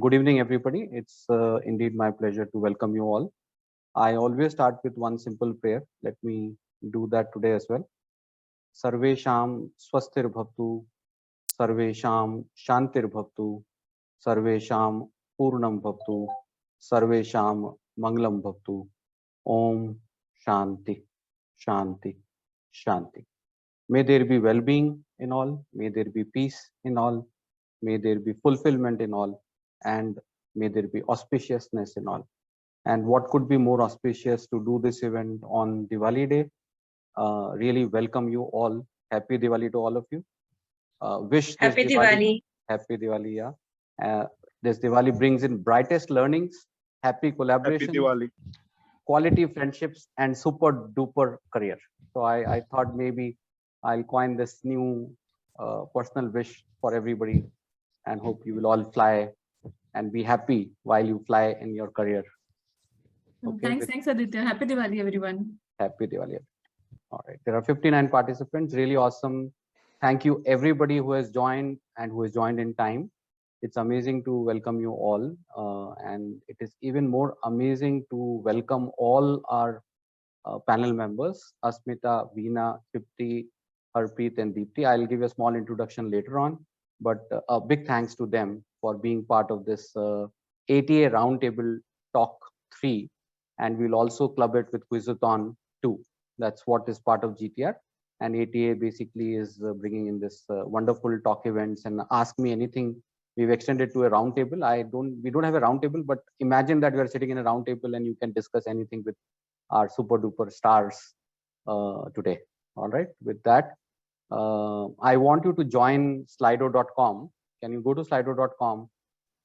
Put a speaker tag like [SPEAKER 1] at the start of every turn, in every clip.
[SPEAKER 1] Good evening, everybody. It's indeed my pleasure to welcome you all. I always start with one simple prayer. Let me do that today as well. Sarvesham swastir bhavtu, Sarvesham shantir bhavtu, Sarvesham purnam bhavtu, Sarvesham mangalam bhavtu. Om Shanti, Shanti, Shanti. May there be well-being in all. May there be peace in all. May there be fulfillment in all. And may there be auspiciousness in all. And what could be more auspicious to do this event on Diwali Day? Really welcome you all. Happy Diwali to all of you. Wish this
[SPEAKER 2] Happy Diwali.
[SPEAKER 1] Happy Diwali, yeah. This Diwali brings in brightest learnings, happy collaboration,
[SPEAKER 3] Happy Diwali.
[SPEAKER 1] quality friendships, and super duper career. So I thought maybe I'll coin this new personal wish for everybody, and hope you will all fly and be happy while you fly in your career.
[SPEAKER 2] Okay, thanks Aditya. Happy Diwali, everyone.
[SPEAKER 1] Happy Diwali. All right, there are 59 participants, really awesome. Thank you everybody who has joined and who has joined in time. It's amazing to welcome you all, and it is even more amazing to welcome all our panel members, Asmita, Veena, Tripti, Harpreet and Deepthi. I'll give a small introduction later on, but a big thanks to them for being part of this ATA Roundtable Talk 3, and we'll also club it with Quizathon 2. That's what is part of GTR, and ATA basically is bringing in this wonderful talk events and ask me anything. We've extended to a roundtable. We don't have a roundtable, but imagine that we are sitting in a roundtable and you can discuss anything with our super duper stars today. All right, with that, I want you to join slido.com. Can you go to slido.com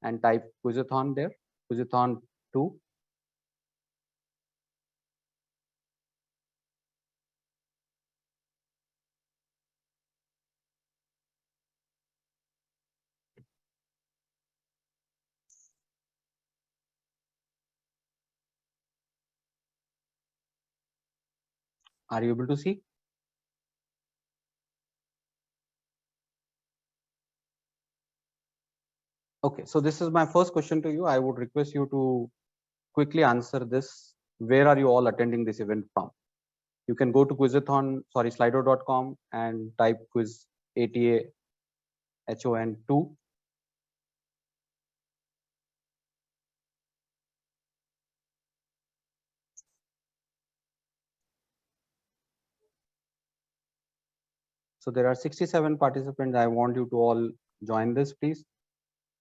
[SPEAKER 1] and type Quizathon there, Quizathon 2. Are you able to see? Okay, so this is my first question to you. I would request you to quickly answer this. Where are you all attending this event from? You can go to slido.com and type quiz ATA HON 2. So there are 67 participants. I want you to all join this, please,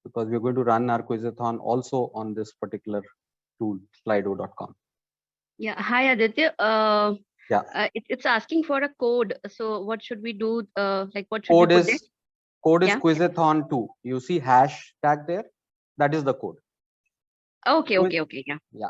[SPEAKER 1] because we're going to run our quizathon also on this particular tool, slido.com.
[SPEAKER 4] Yeah. Hi, Aditya. It's asking for a code. So what should we do? Like what should we put there?
[SPEAKER 1] Code is quizathon 2. You see hashtag there? That is the code.
[SPEAKER 4] Okay. Okay. Yeah.
[SPEAKER 1] Yeah.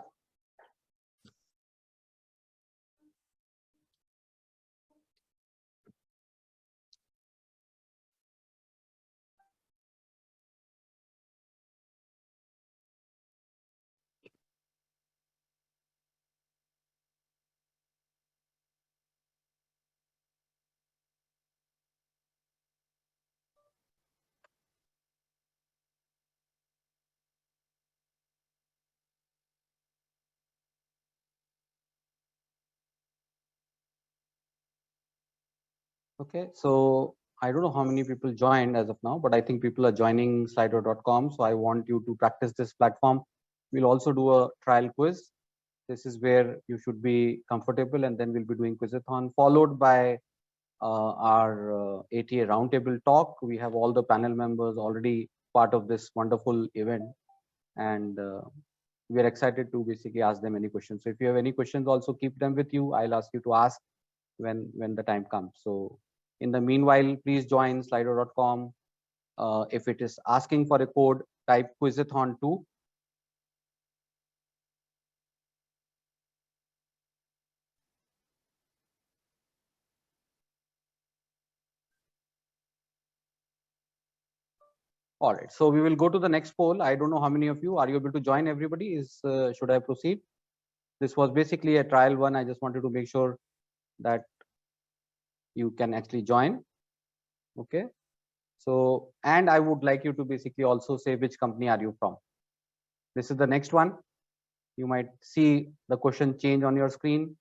[SPEAKER 1] Okay, so I don't know how many people joined as of now, but I think people are joining slido.com. So I want you to practice this platform. We'll also do a trial quiz. This is where you should be comfortable, and then we'll be doing quizathon, followed by our ATA roundtable talk. We have all the panel members already part of this wonderful event, and we are excited to basically ask them any questions. So if you have any questions, also keep them with you. I'll ask you to ask when the time comes. So in the meanwhile, please join slido.com. If it is asking for a code, type quizathon 2. All right, so we will go to the next poll. I don't know how many of you are you able to join. Everybody is should I proceed? This was basically a trial one. I just wanted to make sure that you can actually join. Okay, so and I would like you to basically also say which company are you from. This is the next one. You might see the question change on your screen.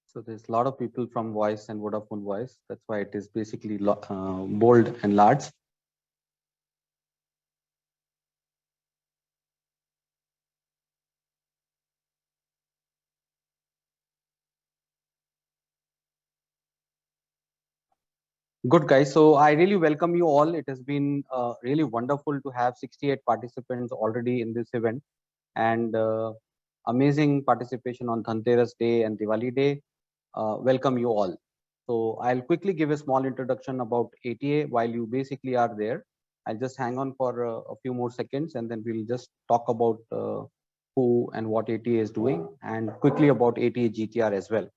[SPEAKER 1] So there's a lot of people from Voice and Vodafone Voice. That's why it is basically bold and large. Good, guys. So I really welcome you all. It has been really wonderful to have 68 participants already in this event, and amazing participation on Dhanteras Day and Diwali Day. Welcome you all. So I'll quickly give a small introduction about ATA while you basically are there. I'll just hang on for a few more seconds, and then we'll just talk about who and what ATA is doing, and quickly about ATA GTR as well.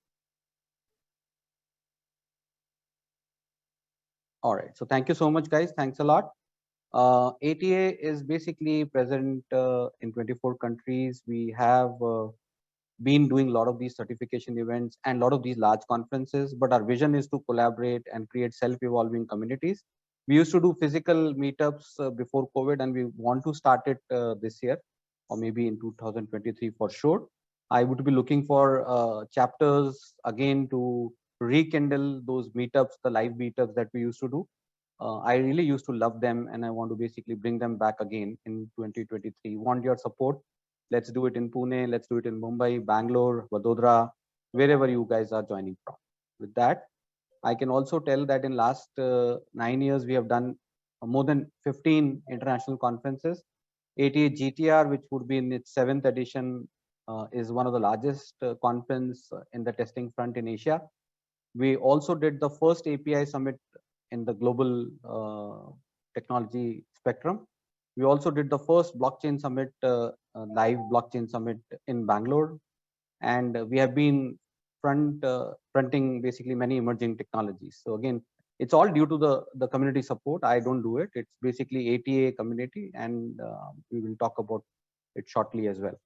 [SPEAKER 1] All right. So thank you so much, guys. Thanks a lot. ATA is basically present in 24 countries. We have been doing a lot of these certification events and a lot of these large conferences, but our vision is to collaborate and create self-evolving communities. We used to do physical meetups before COVID, and we want to start it this year, or maybe in 2023 for sure. I would be looking for chapters again to rekindle those meetups, the live meetups that we used to do. I really used to love them, and I want to basically bring them back again in 2023. Want your support. Let's do it in Pune. Let's do it in Mumbai, Bangalore, Vadodara, wherever you guys are joining from. With that, I can also tell that in last 9 years, we have done more than 15 international conferences. ATA GTR, which would be in its 7th edition, is one of the largest conference in the testing front in Asia. We also did the first API summit in the global technology spectrum. We also did the first blockchain summit, live blockchain summit in Bangalore, and we have been fronting basically many emerging technologies. So again, it's all due to the community support. I don't do it. It's basically ATA community, and we will talk about it shortly as well.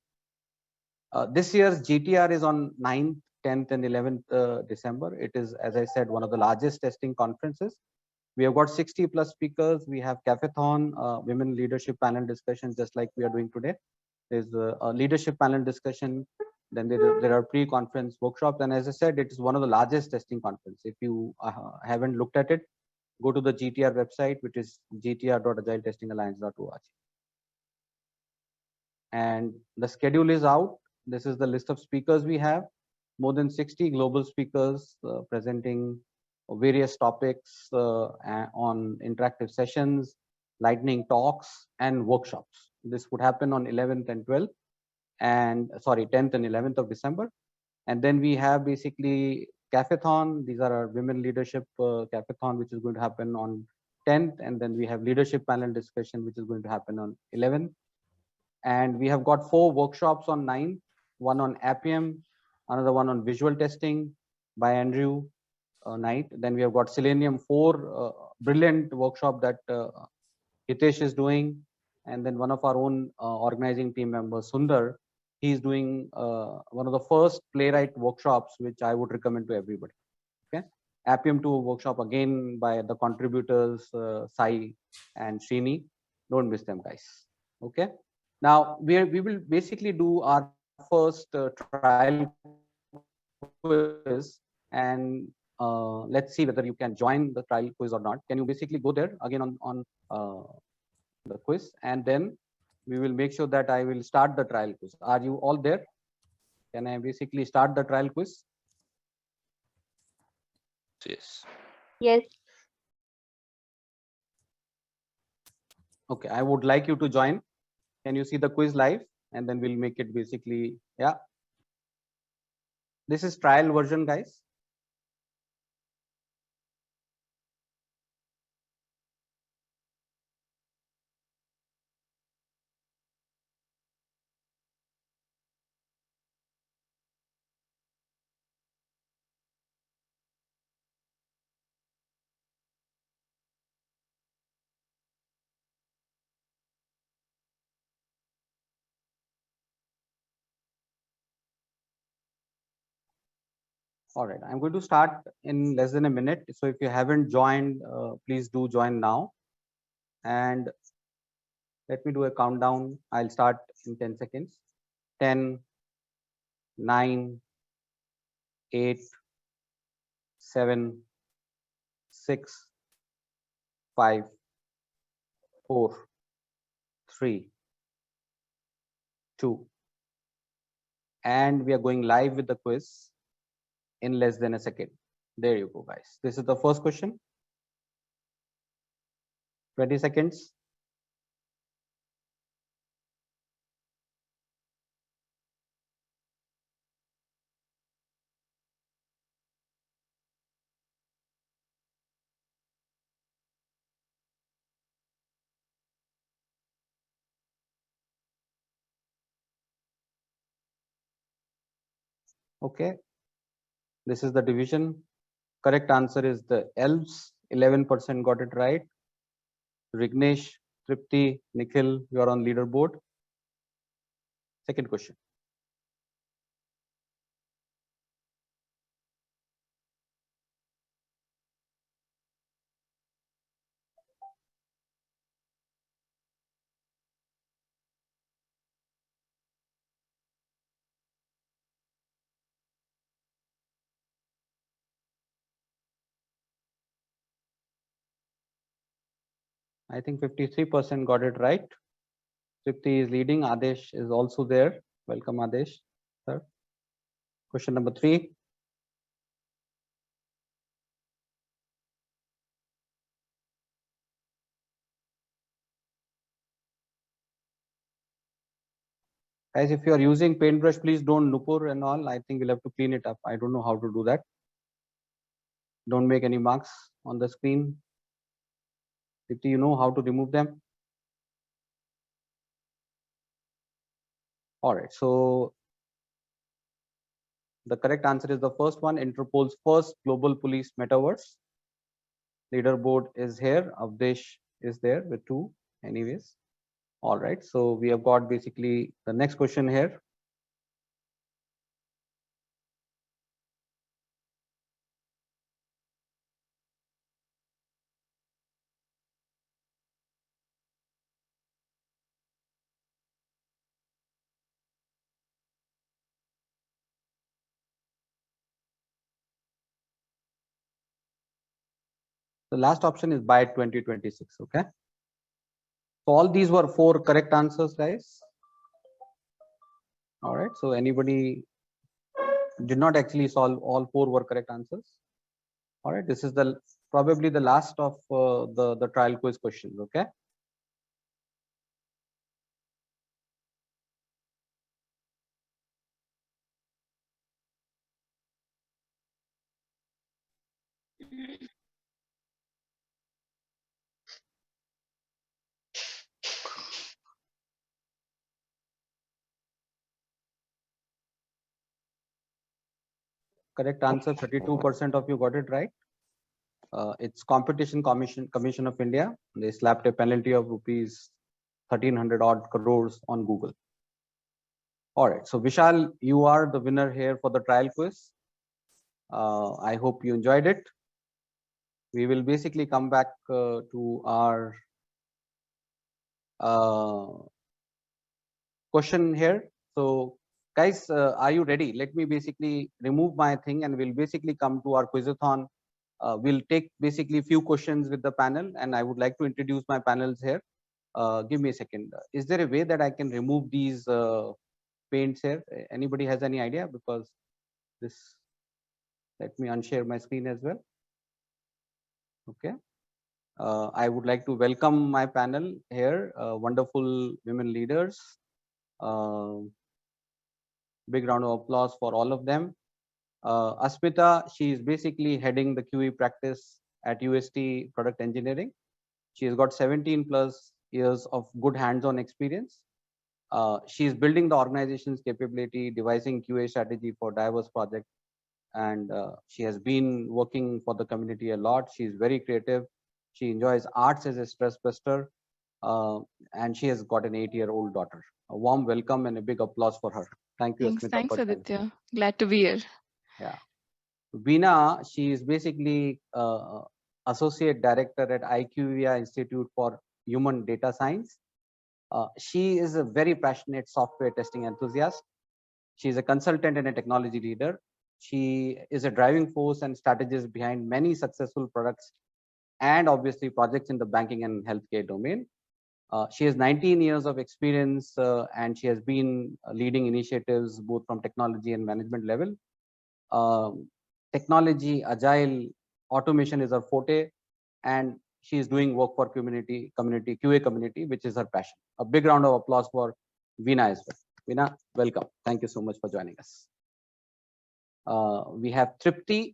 [SPEAKER 1] This year's GTR is on 9th, 10th, and 11th December. It is, as I said, one of the largest testing conferences. We have got 60 plus speakers. We have Cafethon, women leadership panel discussion, just like we are doing today. There's a leadership panel discussion. Then there are pre-conference workshops. And as I said, it is one of the largest testing conference. If you haven't looked at it, go to the GTR website, which is gtr.agiletestingalliance.org. And the schedule is out. This is the list of speakers we have. More than 60 global speakers presenting various topics on interactive sessions, lightning talks, and workshops. This would happen on 11th and 12th, and 10th and 11th of December. And then we have basically Cafethon. These are our women leadership Cafethon, which is going to happen on 10th. And then we have leadership panel discussion, which is going to happen on 11th. And we have got 4 workshops on 9th, one on Appium, another one on visual testing by Andrew Knight. Then we have got Selenium 4, brilliant workshop that Hitesh is doing. And then one of our own organizing team members, Sundar, he's doing one of the first playwright workshops, which I would recommend to everybody. Okay, Appium 2 workshop again by the contributors, Sai and Srini. Don't miss them, guys. Okay. Now we will basically do our first trial quiz, and let's see whether you can join the trial quiz or not. Can you basically go there again on the quiz, and then we will make sure that I will start the trial quiz. Are you all there? Can I basically start the trial quiz?
[SPEAKER 3] Yes.
[SPEAKER 4] Yes.
[SPEAKER 1] Okay, I would like you to join. Can you see the quiz live? And then we'll make it basically, yeah. This is trial version, guys. All right, I'm going to start in less than a minute. So if you haven't joined, please do join now. And let me do a countdown. I'll start in 10 seconds. 10, 9, 8, 7, 6, 5, 4, 3, 2. And we are going live with the quiz in less than a second. There you go, guys. This is the first question. 20 seconds. Okay. This is the division. Correct answer is the elves. 11% got it right. Rignesh, Tripti, Nikhil, you are on leaderboard. Second question. I think 53% got it right. Tripti is leading. Adesh is also there. Welcome, Adesh, sir. Question number 3. Guys, if you are using paintbrush, please don't nupur and all. I think we'll have to clean it up. I don't know how to do that. Don't make any marks on the screen. Tripti, you know how to remove them? All right. So the correct answer is the first one, Interpol's first global police metaverse. Leaderboard is here. Avdesh is there with 2 anyways. All right. So we have got basically the next question here. The last option is by 2026. Okay. So all these were 4 correct answers, guys. All right. So anybody did not actually solve all 4 were correct answers. All right. This is the probably the last of the trial quiz questions. Okay. Correct answer, 32% of you got it right. It's Competition Commission of India. They slapped a penalty of rupees 1300 odd crores on Google. All right. So Vishal, you are the winner here for the trial quiz. I hope you enjoyed it. We will basically come back to our question here. So guys, are you ready? Let me basically remove my thing and we'll basically come to our quizathon. We'll take basically few questions with the panel and I would like to introduce my panels here. Give me a second. Is there a way that I can remove these paints here? Anybody has any idea? Because this, let me unshare my screen as well. Okay. I would like to welcome my panel here, wonderful women leaders. Big round of applause for all of them. Asmita, she is basically heading the QE practice at UST Product Engineering. She has got 17 plus years of good hands-on experience. She is building the organization's capability, devising QA strategy for diverse projects, and she has been working for the community a lot. She is very creative. She enjoys arts as a stress buster, and she has got an 8-year-old daughter. A warm welcome and a big applause for her. Thank you, Asmita.
[SPEAKER 3] Thanks, Aditya. Glad to be here.
[SPEAKER 1] Yeah. Veena, she is basically Associate Director at IQVIA Institute for Human Data Science. She is a very passionate software testing enthusiast. She is a consultant and a technology leader. She is a driving force and strategist behind many successful products and obviously projects in the banking and healthcare domain. She has 19 years of experience and she has been leading initiatives both from technology and management level. Technology, agile, automation is her forte, and she is doing work for QA community, which is her passion. A big round of applause for Veena as well. Veena, welcome. Thank you so much for joining us. We have Tripti.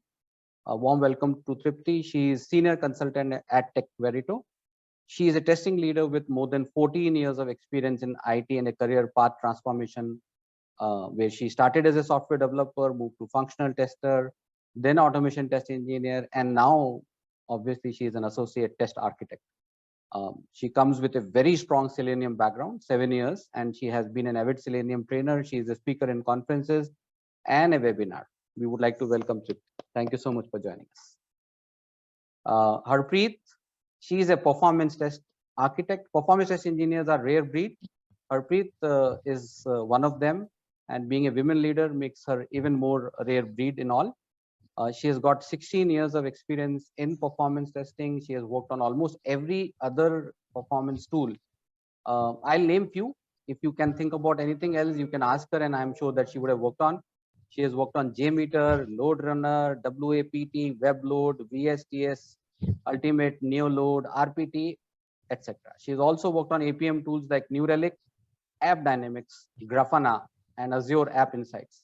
[SPEAKER 1] A warm welcome to Tripti. She is senior consultant at Tech Verito. She is a testing leader with more than 14 years of experience in IT and a career path transformation, where she started as a software developer, moved to functional tester, then automation test engineer, and now obviously she is an associate test architect. She comes with a very strong Selenium background, 7 years, and she has been an avid Selenium trainer. She is a speaker in conferences and a webinar. We would like to welcome Tripti. Thank you so much for joining us. Harpreet, she is a performance test architect. Performance test engineers are rare breed. Harpreet is one of them, and being a women leader makes her even more rare breed in all. She has got 16 years of experience in performance testing. She has worked on almost every other performance tool. I'll name few. If you can think about anything else, you can ask her, and I'm sure that she would have worked on. She has worked on JMeter, Load Runner, WAPT, WebLoad, VSTS, Ultimate, NeoLoad, RPT, etc. She has also worked on APM tools like New Relic, App Dynamics, Grafana, and Azure App Insights.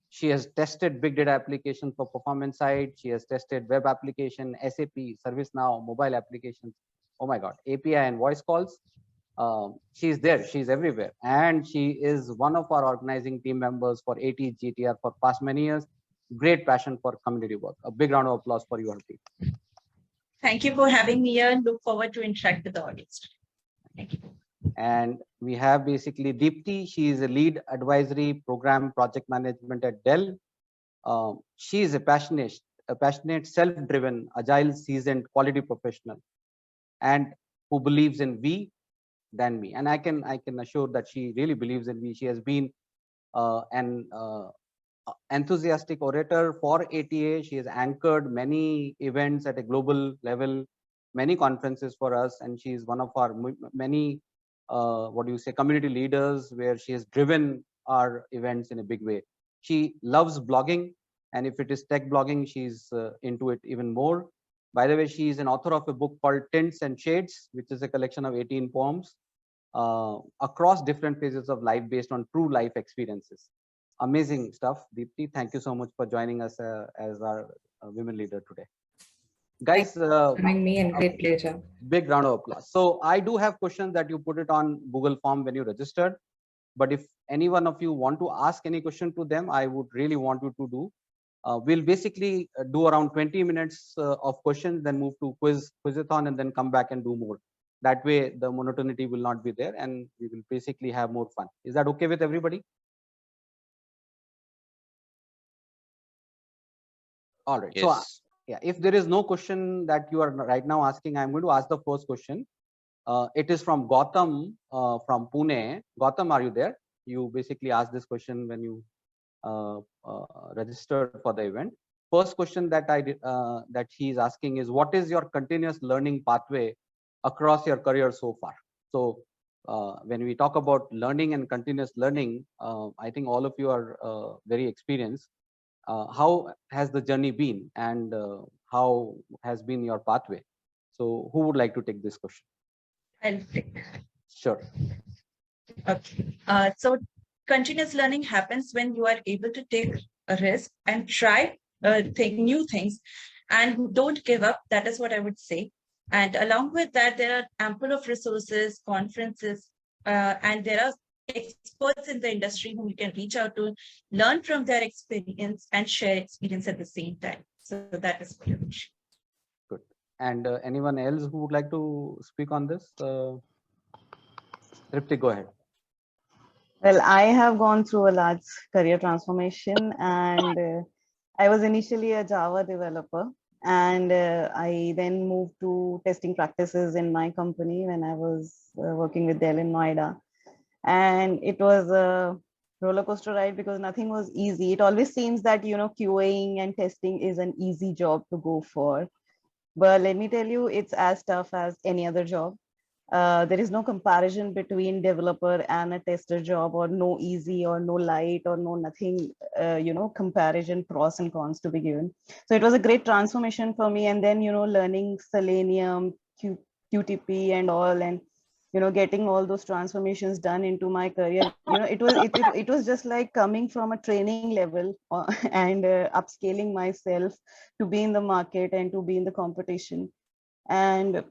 [SPEAKER 1] She has tested big data applications for performance side. She has tested web application, SAP, ServiceNow, mobile applications. Oh my God, API and voice calls. She's there, she's everywhere. And she is one of our organizing team members for AT GTR for past many years. Great passion for community work. A big round of applause for you, Harpreet.
[SPEAKER 3] Thank you for having me here. Look forward to interact with the audience. Thank you.
[SPEAKER 1] And we have basically Deepthi. She is a lead advisory program project management at Dell. She is a passionate, self-driven, agile, seasoned, quality professional, and who believes in we than me. And I can assure that she really believes in me. She has been an enthusiastic orator for ATA. She has anchored many events at a global level, many conferences for us, and she is one of our many community leaders, where she has driven our events in a big way. She loves blogging, and if it is tech blogging, she's into it even more. By the way, she is an author of a book called Tints and Shades, which is a collection of 18 poems across different phases of life based on true life experiences. Amazing stuff, Deepthi. Thank you so much for joining us as our women leader today. Guys,
[SPEAKER 5] having me and great pleasure.
[SPEAKER 1] Big round of applause. So I do have questions that you put it on Google form when you registered, but if any one of you want to ask any question to them, I would really want you to do. We'll basically do around 20 minutes of questions, then move to quizathon, and then come back and do more. That way the monotonity will not be there, and we will basically have more fun. Is that okay with everybody? All right. Yes. So yeah, if there is no question that you are right now asking, I'm going to ask the first question. It is from Gautam from Pune. Gautam, are you there? You basically asked this question when you registered for the event. First question that that he is asking is, what is your continuous learning pathway across your career so far? So when we talk about learning and continuous learning, I think all of you are very experienced. How has the journey been, and how has been your pathway? So who would like to take this question?
[SPEAKER 3] I'll take.
[SPEAKER 1] Sure.
[SPEAKER 3] Okay. So continuous learning happens when you are able to take a risk and try new things, and don't give up. That is what I would say. And along with that, there are ample of resources, conferences, and there are experts in the industry whom you can reach out to, learn from their experience, and share experience at the same time. So that is what I would share.
[SPEAKER 1] Good. And anyone else who would like to speak on this? Tripti, go ahead.
[SPEAKER 6] Well, I have gone through a large career transformation, and I was initially a Java developer, and I then moved to testing practices in my company when I was working with Dell in Noida. And it was a roller coaster ride because nothing was easy. It always seems that, QAing and testing is an easy job to go for. But let me tell you, it's as tough as any other job. There is no comparison between developer and a tester job, or no easy or no light or no nothing, comparison, pros and cons to be given. So it was a great transformation for me. And then, learning Selenium, QTP and all, and, getting all those transformations done into my career, it was just like coming from a training level and upscaling myself to be in the market and to be in the competition. And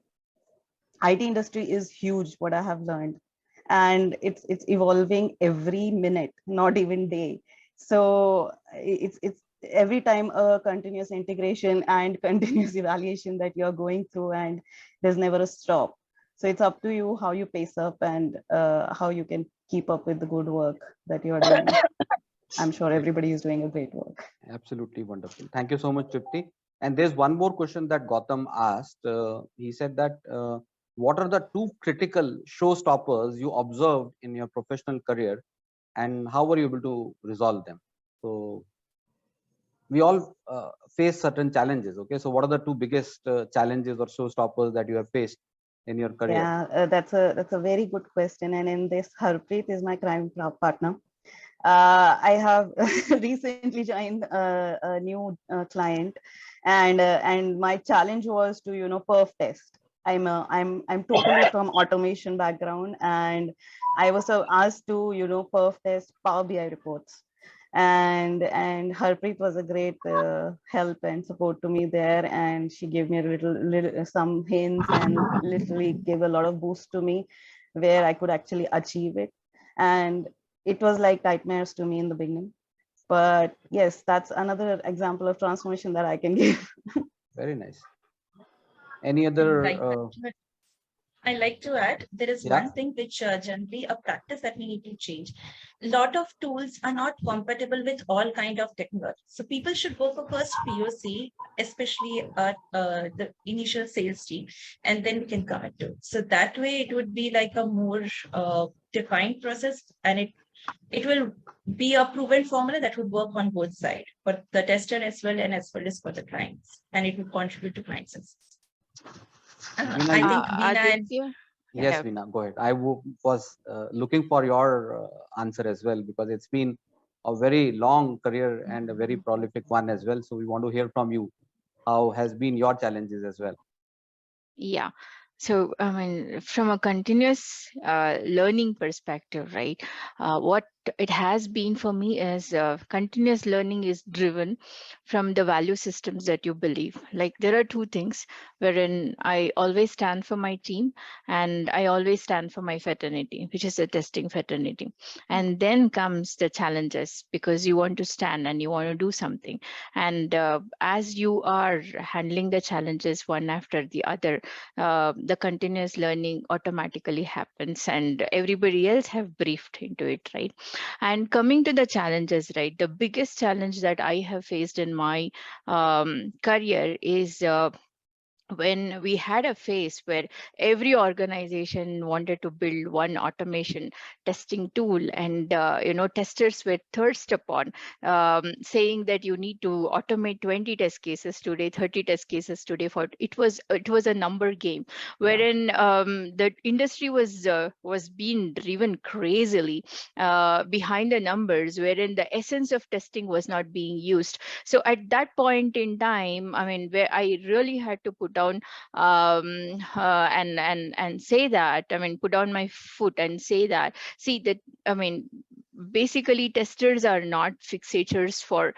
[SPEAKER 6] IT industry is huge, what I have learned, and it's evolving every minute, not even day. So it's every time a continuous integration and continuous evaluation that you're going through, and there's never a stop. So it's up to you how you pace up and how you can keep up with the good work that you're doing. I'm sure everybody is doing a great work.
[SPEAKER 1] Absolutely wonderful. Thank you so much, Tripti. And there's one more question that Gautam asked. He said that what are the 2 critical showstoppers you observed in your professional career, and how were you able to resolve them? So we all face certain challenges. Okay, so what are the 2 biggest challenges or showstoppers that you have faced in your career?
[SPEAKER 6] Yeah, that's a very good question. And in this, Harpreet is my crime partner. I have recently joined a new client, and my challenge was to perf test. I'm totally from automation background, and I was asked to perf test Power BI reports. And Harpreet was a great help and support to me there, and she gave me a little some hints and literally gave a lot of boost to me where I could actually achieve it. And it was like nightmares to me in the beginning, but yes, that's another example of transformation that I can give.
[SPEAKER 1] Very nice. Any other
[SPEAKER 3] I like to add, there is one thing which generally a practice that we need to change. A lot of tools are not compatible with all kind of technology. So people should go for first POC, especially the initial sales team, and then we can commit to. So that way it would be like a more defined process, and it will be a proven formula that would work on both sides, for the tester as well, and as well as for the clients, and it would contribute to client success. I think Veena
[SPEAKER 1] Yes, Veena, go ahead. I was looking for your answer as well, because it's been a very long career and a very prolific one as well. So we want to hear from you. How has been your challenges as well?
[SPEAKER 7] Yeah. So, I mean, from a continuous learning perspective, right, what it has been for me is continuous learning is driven from the value systems that you believe. Like, there are 2 things wherein I always stand for my team, and I always stand for my fraternity, which is the testing fraternity. And then comes the challenges, because you want to stand and you want to do something. And as you are handling the challenges one after the other, the continuous learning automatically happens, and everybody else have briefed into it, right? And coming to the challenges, right, the biggest challenge that I have faced in my career is when we had a phase where every organization wanted to build one automation testing tool, and testers were thirst upon saying that you need to automate 20 test cases today, 30 test cases today. For it was a number game, wherein the industry was being driven crazily behind the numbers, wherein the essence of testing was not being used. So at that point in time, I mean, where I really had to put down and say that, I mean, put down my foot and say that, see that, I mean, basically testers are not fixators for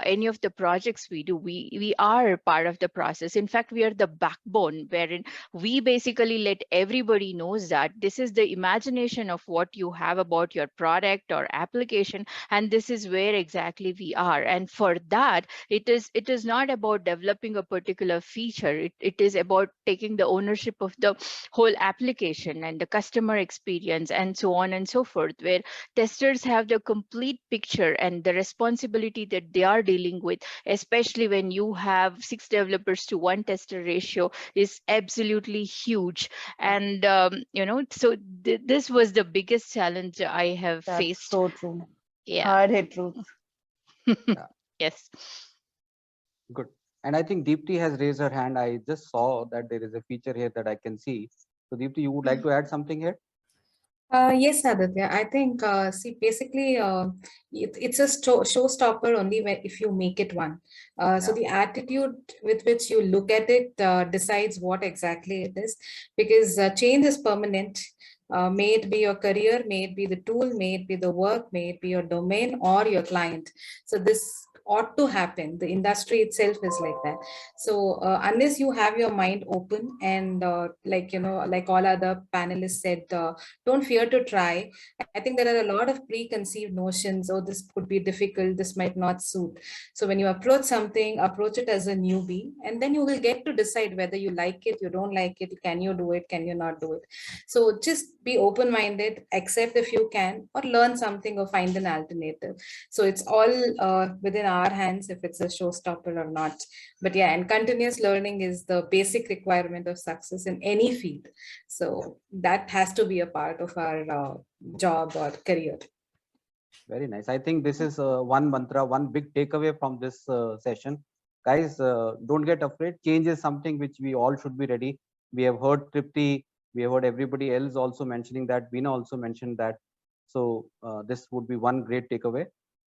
[SPEAKER 7] any of the projects we do. We are part of the process. In fact, we are the backbone, wherein we basically let everybody knows that this is the imagination of what you have about your product or application, and this is where exactly we are. And for that, it is not about developing a particular feature. It is about taking the ownership of the whole application and the customer experience and so on and so forth, where testers testers have the complete picture and the responsibility that they are dealing with, especially when you have 6 developers to 1 tester ratio, is absolutely huge. And so this was the biggest challenge I have
[SPEAKER 6] That's
[SPEAKER 7] faced.
[SPEAKER 6] so true.
[SPEAKER 7] Yeah.
[SPEAKER 6] Hard hit truth.
[SPEAKER 7] Yes.
[SPEAKER 1] Good. And I think Deepthi has raised her hand. I just saw that there is a feature here that I can see. So Deepthi, you would like to add something here?
[SPEAKER 5] Yes, Aditya. I think, see, basically, it's a showstopper only if you make it one. So the attitude with which you look at it decides what exactly it is, because change is permanent. May it be your career, may it be the tool, may it be the work, may it be your domain or your client. So this ought to happen. The industry itself is like that. So unless you have your mind open and like all other panelists said, don't fear to try. I think there are a lot of preconceived notions. Oh, this could be difficult, this might not suit. So when you approach something, approach it as a newbie, and then you will get to decide whether you like it, you don't like it, can you do it, can you not do it. So just be open-minded, accept if you can, or learn something or find an alternative. So it's all within our hands if it's a showstopper or not. But yeah, and continuous learning is the basic requirement of success in any field. So that has to be a part of our job or career.
[SPEAKER 1] Very nice. I think this is one mantra, one big takeaway from this session. Guys, don't get afraid. Change is something which we all should be ready. We have heard Tripti, we have heard everybody else also mentioning that. Veena also mentioned that. So this would be one great takeaway.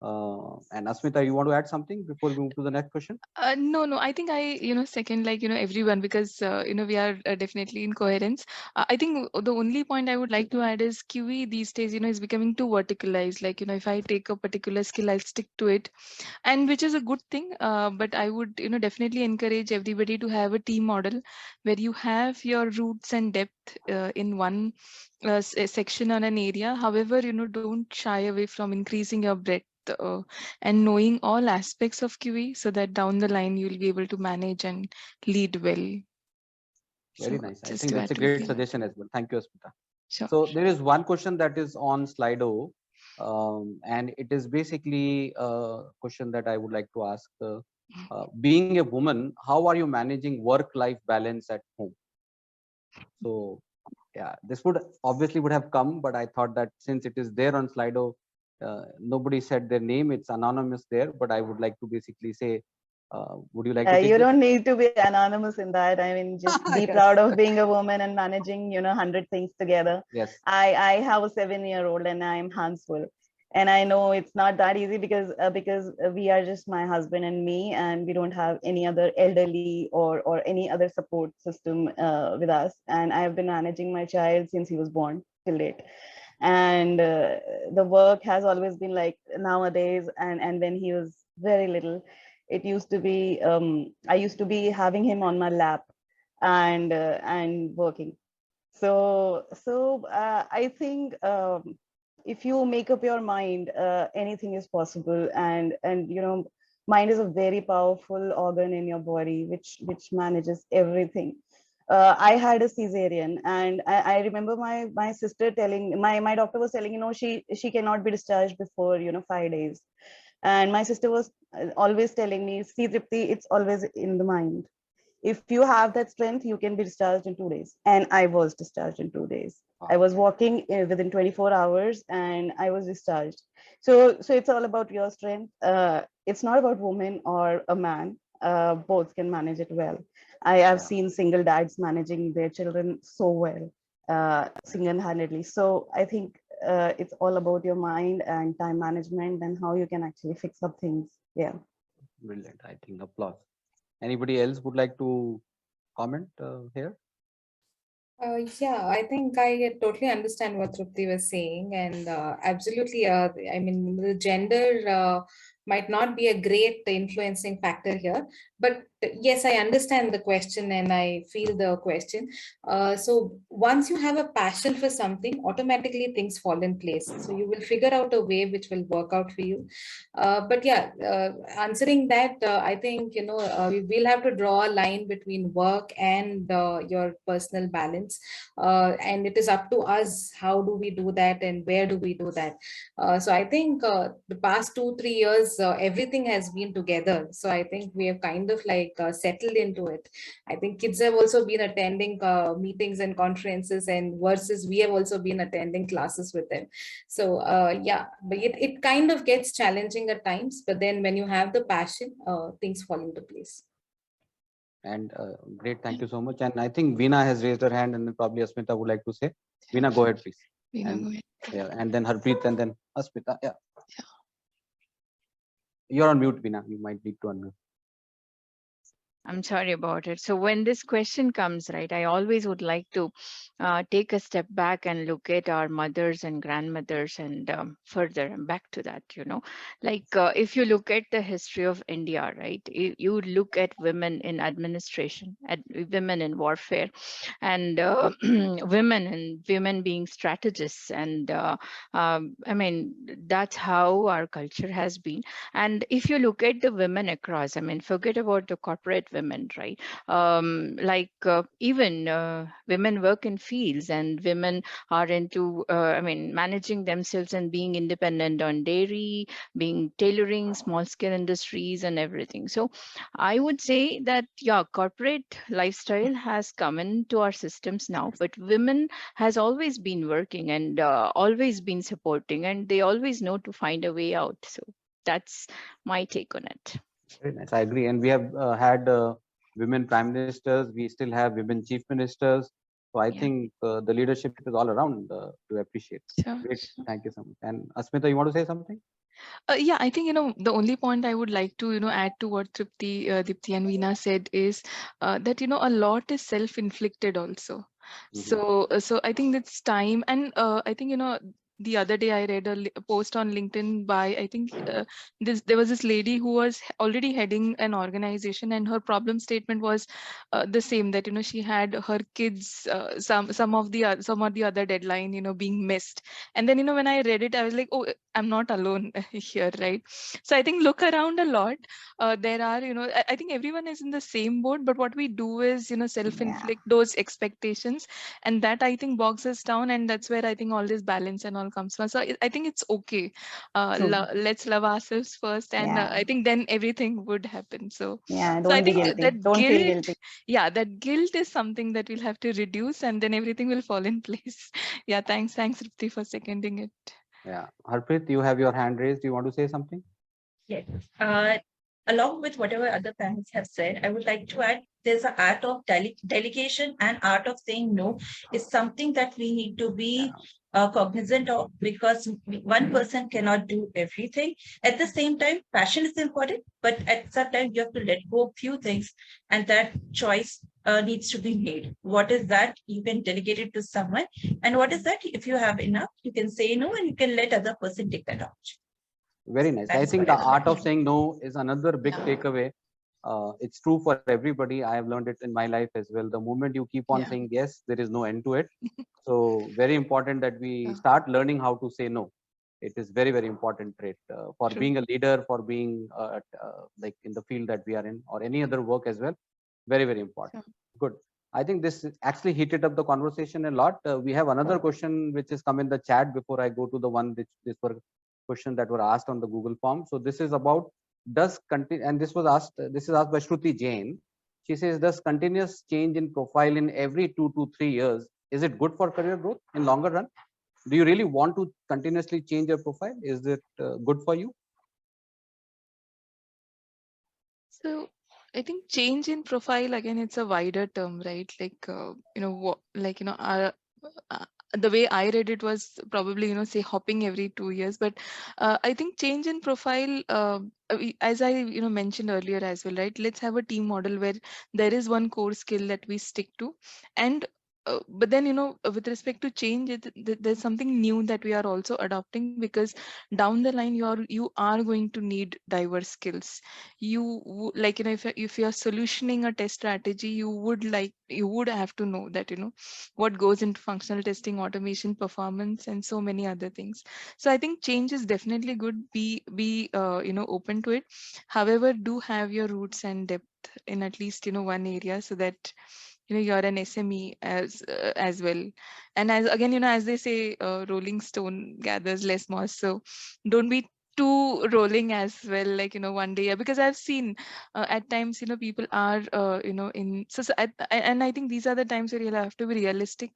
[SPEAKER 1] And Asmita, you want to add something before we move to the next question?
[SPEAKER 2] No, I think I, second, everyone, because, we are definitely in coherence. I think the only point I would like to add is QE these days, is becoming too verticalized. Like, if I take a particular skill, I'll stick to it, and which is a good thing. But I would, definitely encourage everybody to have a team model where you have your roots and depth in one section on an area. However, don't shy away from increasing your breadth and knowing all aspects of QE, so that down the line you'll be able to manage and lead well.
[SPEAKER 1] Very nice. I think that's a great suggestion as well. Thank you, Asmita.
[SPEAKER 2] Sure.
[SPEAKER 1] So there is one question that is on Slido, and it is basically a question that I would like to ask. Being a woman, how are you managing work-life balance at home? So yeah, this would obviously would have come, but I thought that since it is there on Slido, nobody said their name, it's anonymous there, but I would like to basically say, would you like to take
[SPEAKER 6] you
[SPEAKER 1] this?
[SPEAKER 6] don't need to be anonymous in that. I mean, just be proud of being a woman and managing, 100 things together.
[SPEAKER 1] Yes.
[SPEAKER 6] I have a 7-year-old and I'm handsful. And I know it's not that easy because we are just my husband and me, and we don't have any other elderly or any other support system with us. And I've been managing my child since he was born till date. And the work has always been like nowadays, and when he was very little, it used to be I used to be having him on my lap and working. So I think if you make up your mind, anything is possible. And mind is a very powerful organ in your body which manages everything. I had a cesarean, and I remember my sister telling my doctor was telling, she cannot be discharged before 5 days. And my sister was always telling me, see Tripti, it's always in the mind. If you have that strength, you can be discharged in 2 days. And I was discharged in 2 days. I was walking within 24 hours and I was discharged. So it's all about your strength. It's not about woman or a man. Both can manage it well. I have seen single dads managing their children so well, single-handedly. So I think it's all about your mind and time management and how you can actually fix up things. Yeah.
[SPEAKER 1] Brilliant. I think applause. Anybody else would like to comment here?
[SPEAKER 5] Yeah, I think I totally understand what Tripti was saying, and absolutely, I mean, the gender might not be a great influencing factor here. But yes, I understand the question and I feel the question. So once you have a passion for something, automatically things fall in place. So you will figure out a way which will work out for you. But yeah, answering that, I think, we will have to draw a line between work and your personal balance. And it is up to us, how do we do that and where do we do that? So I think the past 2-3 years, everything has been together. So I think we have kind of like settled into it. I think kids have also been attending meetings and conferences, and versus we have also been attending classes with them. So yeah, but it kind of gets challenging at times, but then when you have the passion, things fall into place.
[SPEAKER 1] And great, thank you so much. And I think Veena has raised her hand, and then probably Asmita would like to say. Veena, go ahead, please.
[SPEAKER 2] Veena,
[SPEAKER 1] And,
[SPEAKER 2] go ahead.
[SPEAKER 1] yeah, and then Harpreet, and then Asmita. Yeah. You're on mute, Veena. You might need to unmute.
[SPEAKER 7] I'm sorry about it. So when this question comes, right, I always would like to take a step back and look at our mothers and grandmothers and further and back to that, like if you look at the history of India, right, you look at women in administration, women in warfare, and women being strategists. And I mean, that's how our culture has been. And if you look at the women across, I mean, forget about the corporate women, right? Like even women work in fields, and women are into, I mean, managing themselves and being independent on dairy, being tailoring, small scale industries and everything. So I would say that, yeah, corporate lifestyle has come into our systems now, but women has always been working and always been supporting, and they always know to find a way out. So that's my take on it.
[SPEAKER 1] Very nice. I agree. And we have had women prime ministers. We still have women chief ministers. So I think the leadership is all around to appreciate.
[SPEAKER 2] Sure,
[SPEAKER 1] Great.
[SPEAKER 2] sure.
[SPEAKER 1] Thank you so much. And Asmita, you want to say something?
[SPEAKER 2] Yeah, I think, the only point I would like to, add to what Tripti, Deepthi and Veena said is that, a lot is self-inflicted also. So I think that's time. And I think, the other day I read a post on LinkedIn by, I think there was this lady who was already heading an organization, and her problem statement was the same, that, she had her kids, some of the other deadline, being missed. And then, when I read it, I was like, oh, I'm not alone here, right? So I think look around a lot. There are, I think everyone is in the same boat, but what we do is, self-inflict those expectations, and that I think bogs us down, and that's where I think all this balance and all comes from. So I think it's okay. Let's love ourselves first, and I think then everything would happen. So
[SPEAKER 6] yeah,
[SPEAKER 2] so I
[SPEAKER 6] don't be
[SPEAKER 2] think
[SPEAKER 6] guilty.
[SPEAKER 2] that
[SPEAKER 6] Don't feel
[SPEAKER 2] guilt,
[SPEAKER 6] guilty.
[SPEAKER 2] yeah, that guilt is something that we'll have to reduce, and then everything will fall in place. Yeah, thanks, Ripti, for seconding it.
[SPEAKER 1] Yeah, Harpreet, you have your hand raised. Do you want to say something?
[SPEAKER 3] Yes. Along with whatever other panels have said, I would like to add there's an art of delegation and art of saying no is something that we need to be cognizant of, because one person cannot do everything. At the same time, passion is important, but at some time you have to let go of few things, and that choice needs to be made. What is that? You can delegate it to someone. And what is that? If you have enough, you can say no, and you can let other person take that option.
[SPEAKER 1] Very nice. I think the art of saying no is another big takeaway. It's true for everybody. I have learned it in my life as well. The moment you keep on saying yes, there is no end to it. So very important that we start learning how to say no. It is very, very important trait for being a leader, for being like in the field that we are in, or any other work as well. Very, very important. Good. I think this actually heated up the conversation a lot. We have another question which has come in the chat before I go to the one which this were questions that were asked on the Google form. So this is about and this was asked. This is asked by Shruti Jain. She says, does continuous change in profile in every 2 to 3 years, is it good for career growth in longer run? Do you really want to continuously change your profile? Is it good for you?
[SPEAKER 2] So I think change in profile, again, it's a wider term, right? Like the way I read it was probably say hopping every 2 years, but I think change in profile, as I mentioned earlier as well, right? Let's have a team model where there is one core skill that we stick to, and but then, with respect to change, there's something new that we are also adopting, because down the line you are going to need diverse skills. Like, if you're solutioning a test strategy, you would have to know that, what goes into functional testing, automation, performance, and so many other things. So I think change is definitely good. Be open to it. However, do have your roots and depth in at least one area, so that you're an SME as well. And as again, as they say, rolling stone gathers less moss. So don't be too rolling as well, like, one day. Yeah, because I've seen at times, people are in and I think these are the times where you'll have to be realistic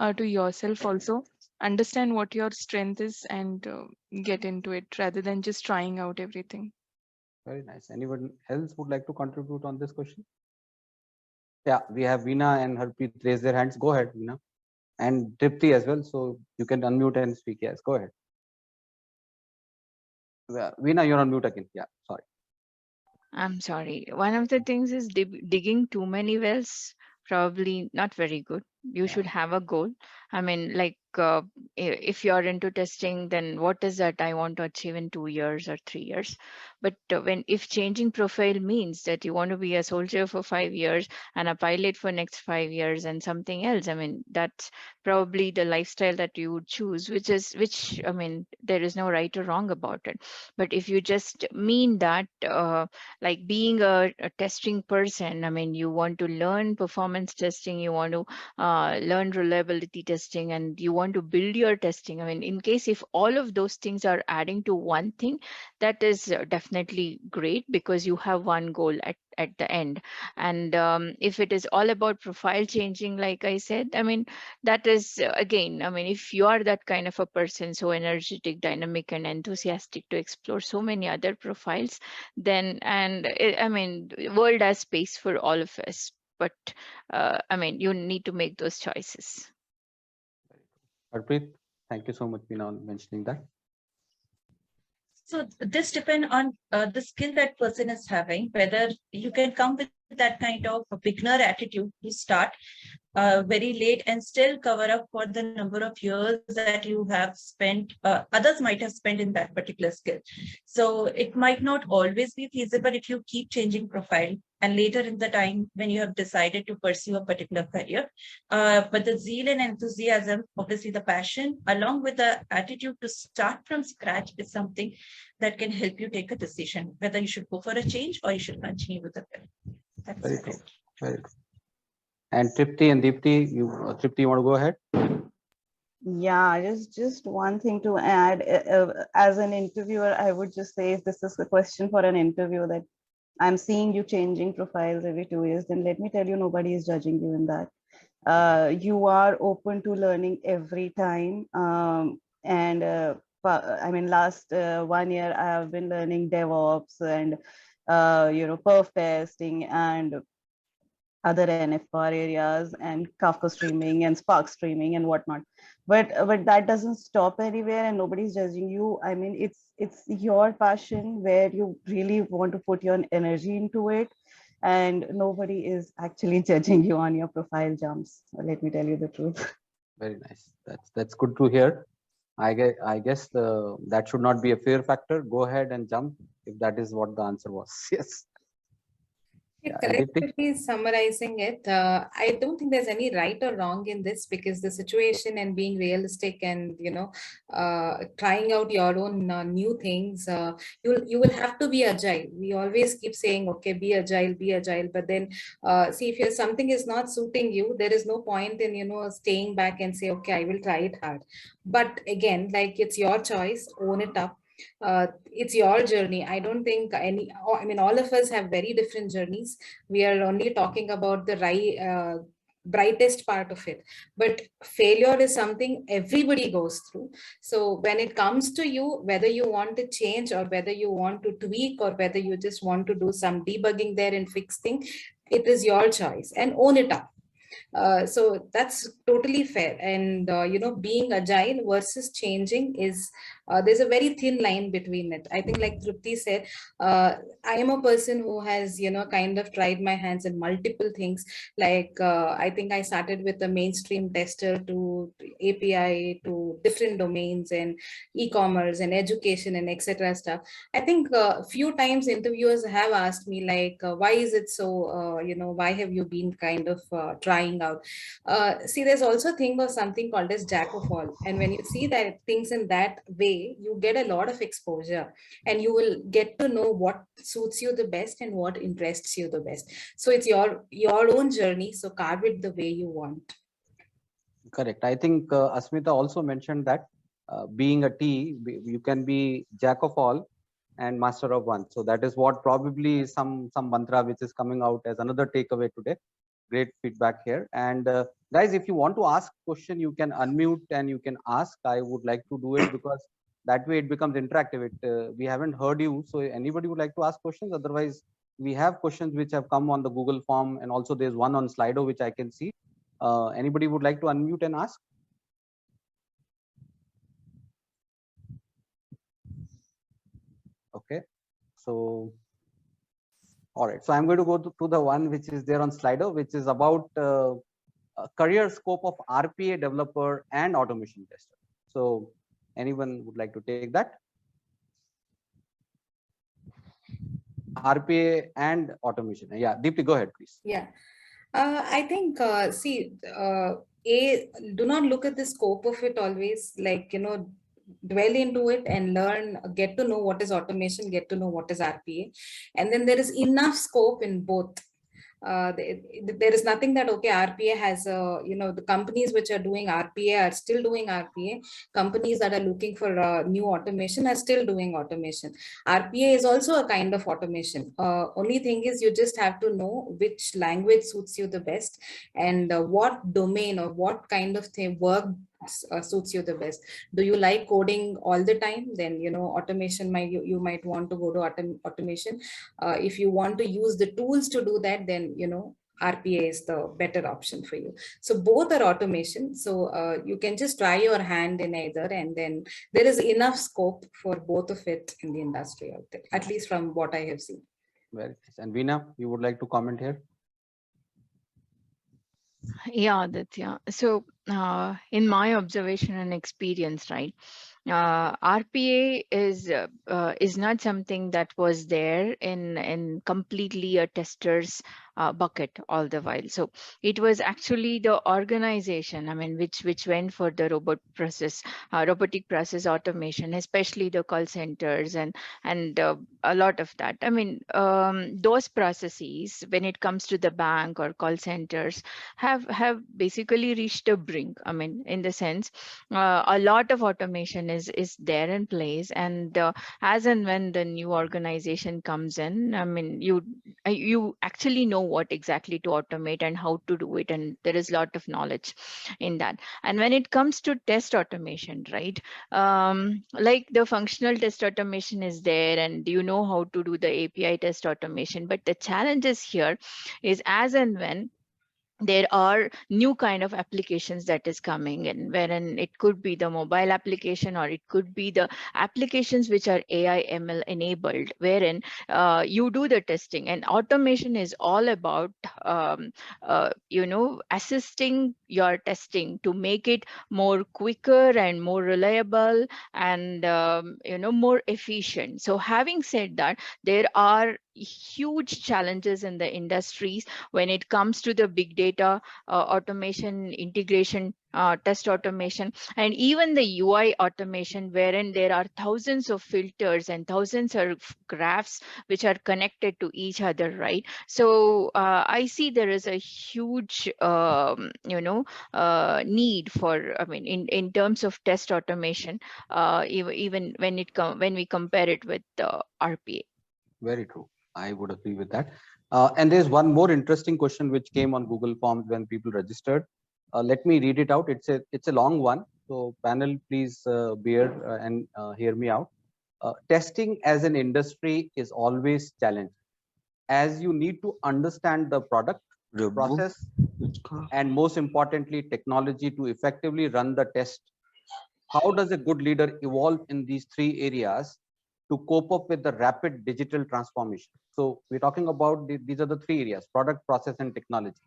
[SPEAKER 2] to yourself also. Understand what your strength is, and get into it, rather than just trying out everything.
[SPEAKER 1] Very nice. Anyone else would like to contribute on this question? Yeah, we have Veena and Harpreet raise their hands. Go ahead, Veena. And Tripti as well. So you can unmute and speak. Yes, go ahead. Veena, you're on mute again. Yeah, sorry.
[SPEAKER 7] I'm sorry. One of the things is digging too many wells, probably not very good. You should have a goal. I mean, like, if you're into testing, then what is that I want to achieve in 2 years or 3 years? But if changing profile means that you want to be a soldier for 5 years and a pilot for next 5 years and something else, I mean, that's probably the lifestyle that you would choose, which I mean, there is no right or wrong about it. But if you just mean that, like being a testing person, I mean, you want to learn performance testing, you want to learn reliability testing, and you want to build your testing. I mean, in case if all of those things are adding to one thing, that is definitely great, because you have one goal at the end. And if it is all about profile changing, like I said, I mean, that is again, I mean, if you are that kind of a person, so energetic, dynamic, and enthusiastic to explore so many other profiles, then, and I mean, world has space for all of us. But I mean, you need to make those choices.
[SPEAKER 1] Harpreet, thank you so much, Veena, on mentioning that.
[SPEAKER 3] So this depends on the skill that person is having, whether you can come with that kind of a beginner attitude to start very late and still cover up for the number of years that you have spent, others might have spent in that particular skill. So it might not always be feasible if you keep changing profile and later in the time when you have decided to pursue a particular career. But the zeal and enthusiasm, obviously the passion, along with the attitude to start from scratch, is something that can help you take a decision, whether you should go for a change or you should continue with the career. That's
[SPEAKER 1] very true. Very true. And Tripti and Deepthi, Tripti, you want to go ahead?
[SPEAKER 6] Yeah, just one thing to add. As an interviewer, I would just say, if this is a question for an interview, that I'm seeing you changing profiles every 2 years, then let me tell you, nobody is judging you in that. You are open to learning every time. And I mean, last 1 year, I have been learning DevOps and, perf testing and other NFR areas and Kafka streaming and Spark streaming and whatnot. But that doesn't stop anywhere, and nobody's judging you. I mean, it's your passion where you really want to put your energy into it, and nobody is actually judging you on your profile jumps. Let me tell you the truth.
[SPEAKER 1] Very nice. That's good to hear. I guess that should not be a fear factor. Go ahead and jump if that is what the answer was. Yes.
[SPEAKER 5] Yeah, collectively summarizing it, I don't think there's any right or wrong in this, because the situation and being realistic and trying out your own new things, you will have to be agile. We always keep saying, okay, be agile, but then see, if something is not suiting you, there is no point in staying back and say, okay, I will try it hard. But again, like, it's your choice, own it up. It's your journey. I don't think I mean, all of us have very different journeys. We are only talking about the brightest part of it, but failure is something everybody goes through. So when it comes to you, whether you want to change or whether you want to tweak or whether you just want to do some debugging there and fixing, it is your choice, and own it up. So that's totally fair. And being agile versus changing is There's a very thin line between it. I think, like Tripti said, I am a person who has, kind of tried my hands in multiple things. Like, I think I started with a mainstream tester to API to different domains and e-commerce and education and etc. stuff. I think a few times interviewers have asked me, like, why is it so, why have you been kind of trying out? See, there's also a thing or something called as jack of all. And when you see that things in that way, you get a lot of exposure and you will get to know what suits you the best and what interests you the best. So it's your own journey. So carve it the way you want.
[SPEAKER 1] Correct. I think Asmita also mentioned that being a T, you can be jack of all and master of one. So that is what probably some mantra which is coming out as another takeaway today. Great feedback here. And guys, if you want to ask question, you can unmute and you can ask. I would like to do it because that way it becomes interactive. We haven't heard you, so anybody would like to ask questions? Otherwise, we have questions which have come on the Google form, and also there's one on Slido which I can see. Anybody would like to unmute and ask? Okay, so all right, so I'm going to go to the one which is there on Slido, which is about career scope of RPA developer and automation tester. So anyone would like to take that? RPA and automation. Yeah, Deepthi, go ahead, please.
[SPEAKER 5] Yeah. I think, do not look at the scope of it always, like, dwell into it and learn, get to know what is automation, get to know what is RPA. And then there is enough scope in both. There is nothing that, okay, RPA has, the companies which are doing RPA are still doing RPA. Companies that are looking for new automation are still doing automation. RPA is also a kind of automation. Only thing is, you just have to know which language suits you the best and what domain or what kind of work suits you the best. Do you like coding all the time? Then, automation you might want to go to automation. If you want to use the tools to do that, then RPA is the better option for you. So both are automation. So you can just try your hand in either, and then there is enough scope for both of it in the industry out there, at least from what I have seen.
[SPEAKER 1] Very nice. And Veena, you would like to comment here?
[SPEAKER 7] Yeah, Aditya. So in my observation and experience, right, RPA is not something that was there in completely a tester's bucket all the while. So it was actually the organization, I mean, which went for the robotic process automation, especially the call centers and a lot of that. I mean, those processes, when it comes to the bank or call centers, have basically reached a brink. I mean, in the sense, a lot of automation is there in place, and as and when the new organization comes in, I mean, you actually know what exactly to automate and how to do it, and there is a lot of knowledge in that. And when it comes to test automation, right, like the functional test automation is there, and you know how to do the API test automation, but the challenges here is as and when there are new kind of applications that is coming in, wherein it could be the mobile application or it could be the applications which are AI ML enabled, wherein you do the testing, and automation is all about assisting your testing to make it more quicker and more reliable and more efficient. So having said that, there are huge challenges in the industries when it comes to the big data automation, integration, test automation, and even the UI automation, wherein there are thousands of filters and thousands of graphs which are connected to each other, right? So I see there is a huge need for, I mean, in terms of test automation, even when we compare it with RPA.
[SPEAKER 1] Very true. I would agree with that. And there's one more interesting question which came on Google Forms when people registered. Let me read it out. It's a long one. So panel, please bear and hear me out. Testing as an industry is always challenging, as you need to understand the product, process, and most importantly, technology to effectively run the test how does a good leader evolve in these three areas to cope up with the rapid digital transformation? So we're talking about these are the three areas: product, process, and technology.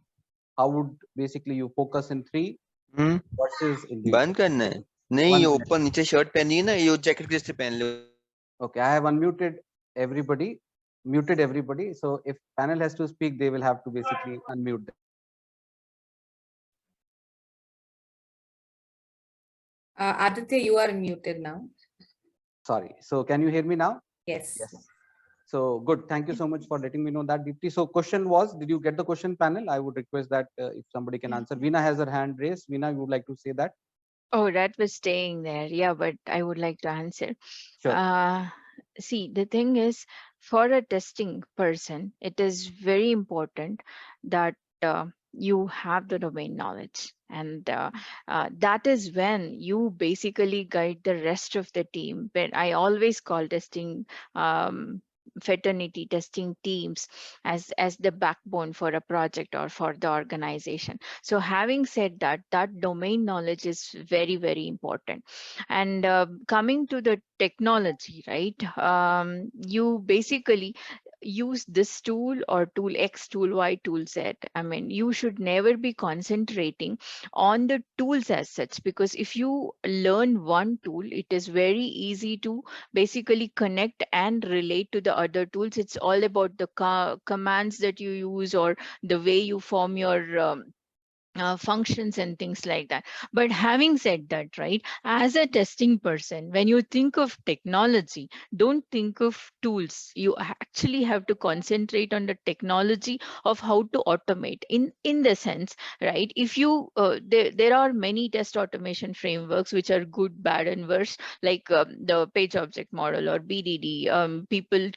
[SPEAKER 1] How would basically you focus in three versus individual?
[SPEAKER 8] बंद करना है नहीं, ये ऊपर नीचे shirt पहनी है ना, ये जैकेट किस तरह पहन लो.
[SPEAKER 1] Okay, I have unmuted everybody, muted everybody. So if panel has to speak, they will have to basically unmute them.
[SPEAKER 5] Aditya, you are muted now.
[SPEAKER 1] Sorry. So can you hear me now?
[SPEAKER 5] Yes.
[SPEAKER 1] Yes. So good. Thank you so much for letting me know that, Deepthi. So question was, did you get the question, panel? I would request that if somebody can answer. Veena has her hand raised. Veena, you would like to say that?
[SPEAKER 7] Oh, that was staying there. Yeah, but I would like to answer.
[SPEAKER 1] Sure.
[SPEAKER 7] See, the thing is, for a testing person, it is very important that you have the domain knowledge. And that is when you basically guide the rest of the team. But I always call testing fraternity testing teams as the backbone for a project or for the organization. So having said that, that domain knowledge is very, very important. And coming to the technology, right, you basically use this tool or tool X, tool Y, tool Z. I mean, you should never be concentrating on the tools as such, because if you learn one tool, it is very easy to basically connect and relate to the other tools. It's all about the commands that you use or the way you form your functions and things like that. But having said that, right, as a testing person, when you think of technology, don't think of tools. You actually have to concentrate on the technology of how to automate in the sense, right? If you there are many test automation frameworks which are good, bad, and worse, like the page object model or BDD. People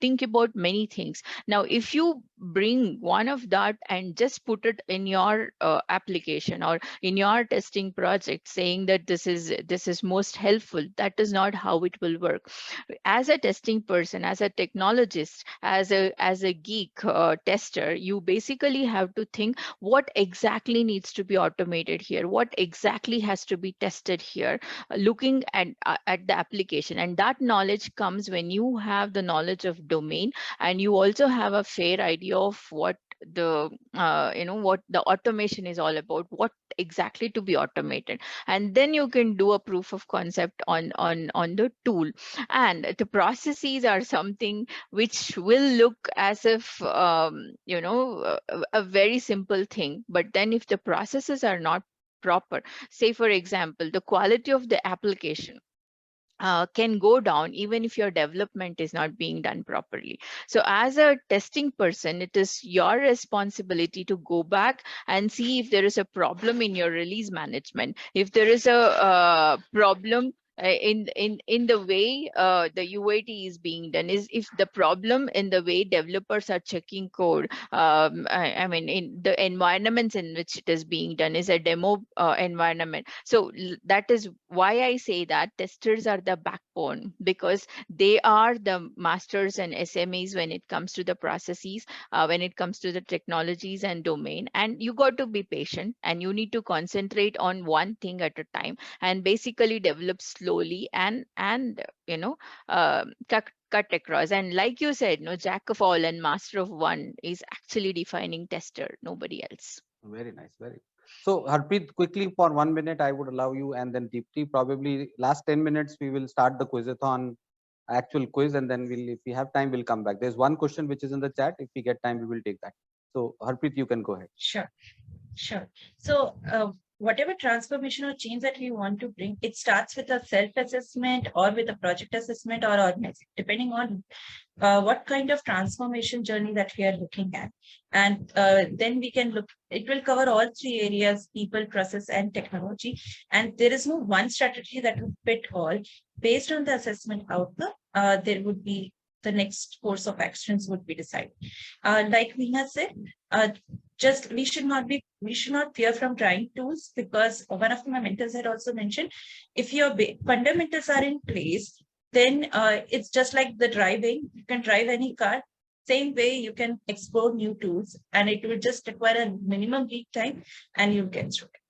[SPEAKER 7] think about many things. Now, if you bring one of that and just put it in your application or in your testing project, saying that this is most helpful, that is not how it will work. As a testing person, as a technologist, as a geek tester, you basically have to think what exactly needs to be automated here, what exactly has to be tested here, looking at the application. And that knowledge comes when you have the knowledge of domain, and you also have a fair idea of what the what the automation is all about, what exactly to be automated, and then you can do a proof of concept on the tool. And the processes are something which will look as if a very simple thing, but then if the processes are not proper, say for example, the quality of the application can go down even if your development is not being done properly. So as a testing person, it is your responsibility to go back and see if there is a problem in your release management, if there is a problem in the way the UAT is being done, is if the problem in the way developers are checking code, I mean in the environments in which it is being done, is a demo environment. So that is why I say that testers are the backbone, because they are the masters and SMEs when it comes to the processes, when it comes to the technologies and domain. And you got to be patient, and you need to concentrate on one thing at a time and basically develop slowly and cut across. And like you said, no, jack of all and master of one is actually defining tester, nobody else.
[SPEAKER 1] Very nice. Very. So Harpreet, quickly for 1 minute, I would allow you, and then Deepthi, probably last 10 minutes, we will start the quizathon, actual quiz, and then if we have time, we'll come back. There's one question which is in the chat. If we get time, we will take that. So Harpreet, you can go ahead.
[SPEAKER 3] Sure. So whatever transformation or change that we want to bring, it starts with a self-assessment or with a project assessment or organizing, depending on what kind of transformation journey that we are looking at. And then we can look, it will cover all three areas: people, process, and technology. And there is no one strategy that would fit all. Based on the assessment outcome, there would be the next course of actions would be decided. Like Veena said, we should not fear from trying tools, because one of my mentors had also mentioned, if your fundamentals are in place, then it's just like the driving. You can drive any car. Same way, you can explore new tools, and it will just require a minimum lead time, and you'll get through it.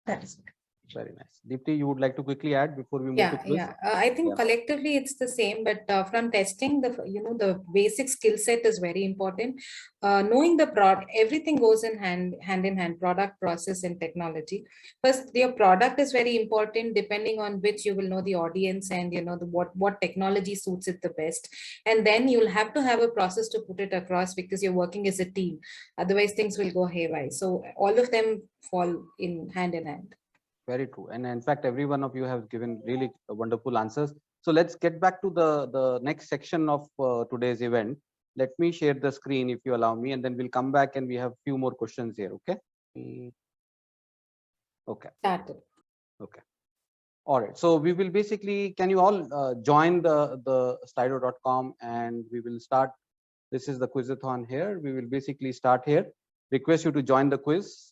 [SPEAKER 3] That is it.
[SPEAKER 1] Very nice. Deepthi, you would like to quickly add before we move to quiz?
[SPEAKER 5] Yeah. I think
[SPEAKER 1] Yeah.
[SPEAKER 5] collectively it's the same, but from testing, the basic skill set is very important. Knowing the product, everything goes hand in hand, product, process, and technology. First, your product is very important, depending on which you will know the audience and what technology suits it the best. And then you'll have to have a process to put it across because you're working as a team. Otherwise, things will go haywire. So all of them fall in hand.
[SPEAKER 1] Very true. And in fact, every one of you have given really wonderful answers. So let's get back to the next section of today's event. Let me share the screen if you allow me, and then we'll come back and we have few more questions here. Okay. Okay.
[SPEAKER 5] Started.
[SPEAKER 1] Okay. All right. So we will basically, can you all join the slido.com and we will start. This is the quizathon here. We will basically start here. Request you to join the quiz.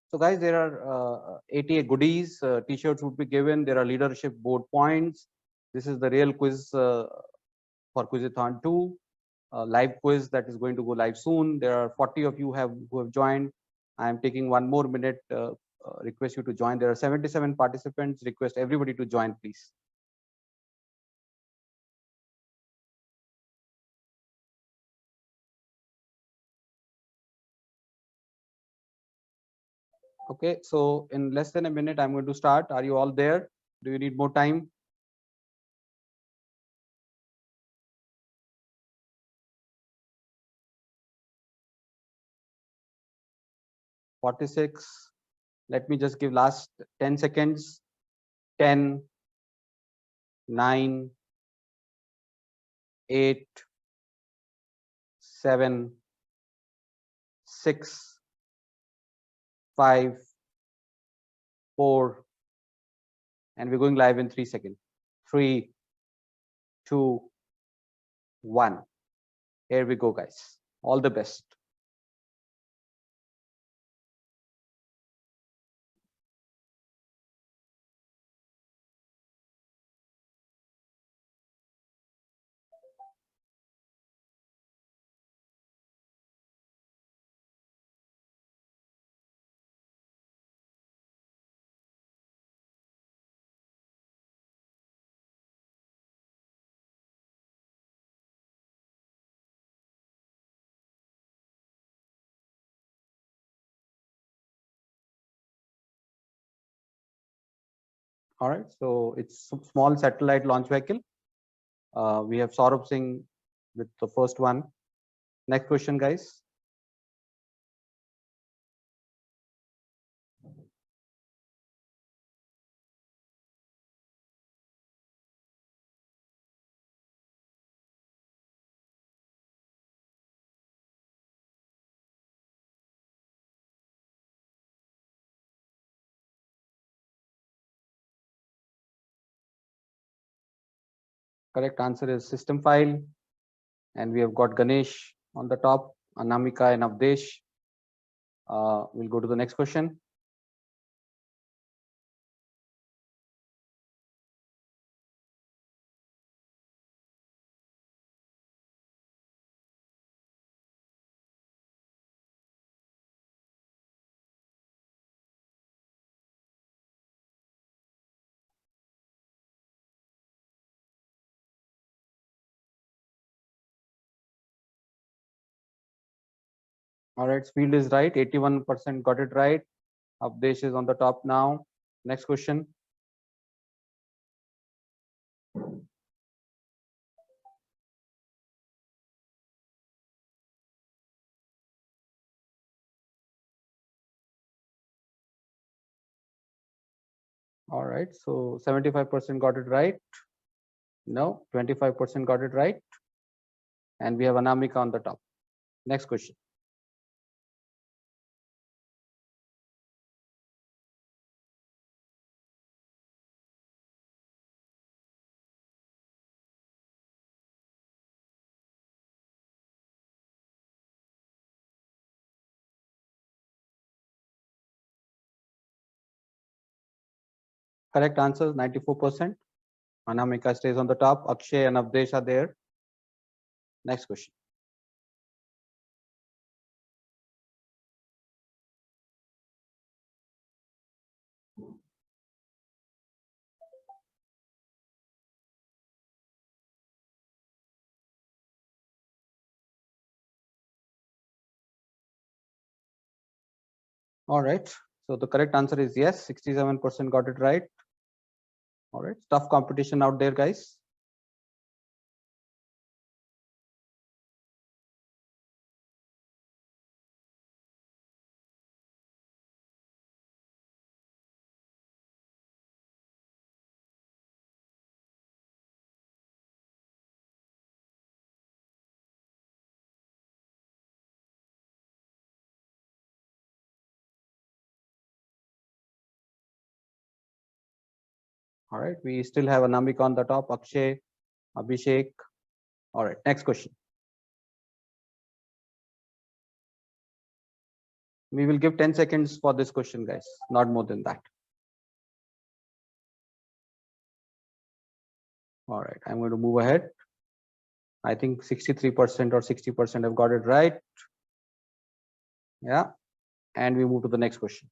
[SPEAKER 1] So guys, there are 88 goodies, t-shirts would be given. There are leadership board points. This is the real quiz for Quizathon 2, live quiz that is going to go live soon. There are 40 of you who have joined. I am taking 1 more minute, request you to join. There are 77 participants, request everybody to join, please. Okay, so in less than a minute, I'm going to start. Are you all there? Do you need more time? (46). Let me just give last 10 seconds. 10, 9, 8, 7, 6, 5, 4, and we're going live in 3 seconds. 3, 2, 1. Here we go, guys. All the best. All right, so it's a small satellite launch vehicle. We have Saurabh Singh with the first one. Next question, guys. Correct answer is system file. And we have got Ganesh on the top, Anamika and Avdesh. We'll go to the next question. All right, field is right. 81% got it right. Avdesh is on the top now. Next question. All right, so 75% got it right. No, 25% got it right. And we have Anamika on the top. Next question. Correct answers 94%. Anamika stays on the top. Akshay and Avdesh are there. Next question. All right. So the correct answer is yes. 67% got it right. All right. Tough competition out there, guys. All right. We still have Anamika on the top. Akshay, Abhishek. All right. Next question. We will give 10 seconds for this question, guys. Not more than that. All right. I'm going to move ahead. I think 63% or 60% have got it right. Yeah. And we move to the next question.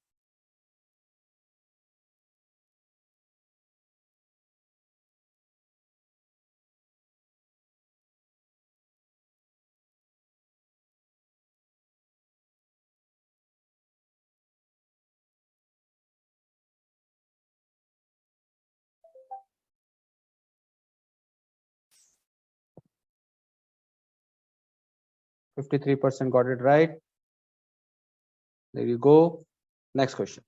[SPEAKER 1] %53% got it right. There you go. Next question.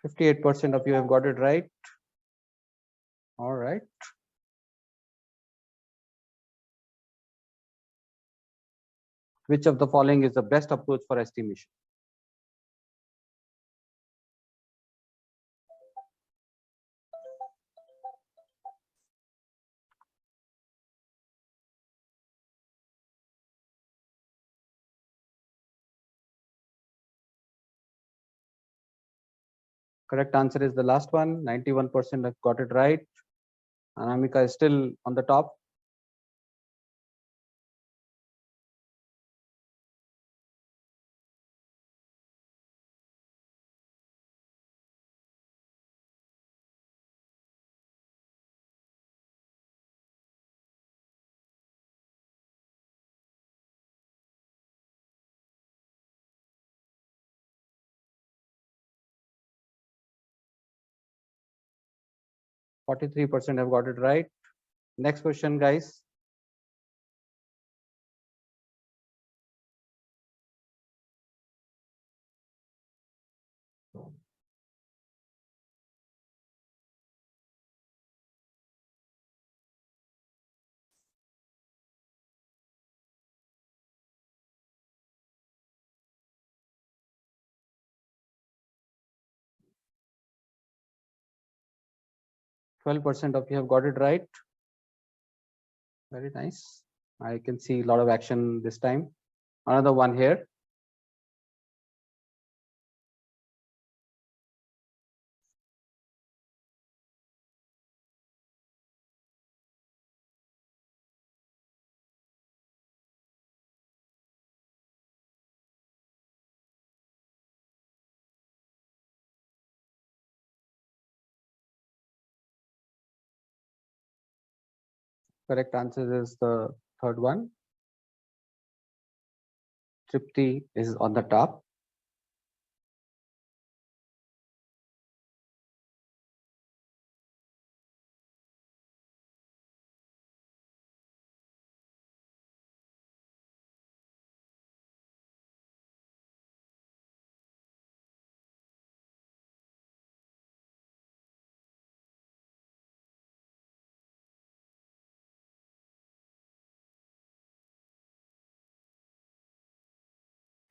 [SPEAKER 1] %58% of you have got it right. All right. Which of the following is the best approach for estimation? Correct answer is the last one. 91% have got it right. Anamika is still on the top. %43% have got it right. Next question, guys. %12% of you have got it right. Very nice. I can see a lot of action this time. Another one here. Correct answer is the third one. Tripti is on the top.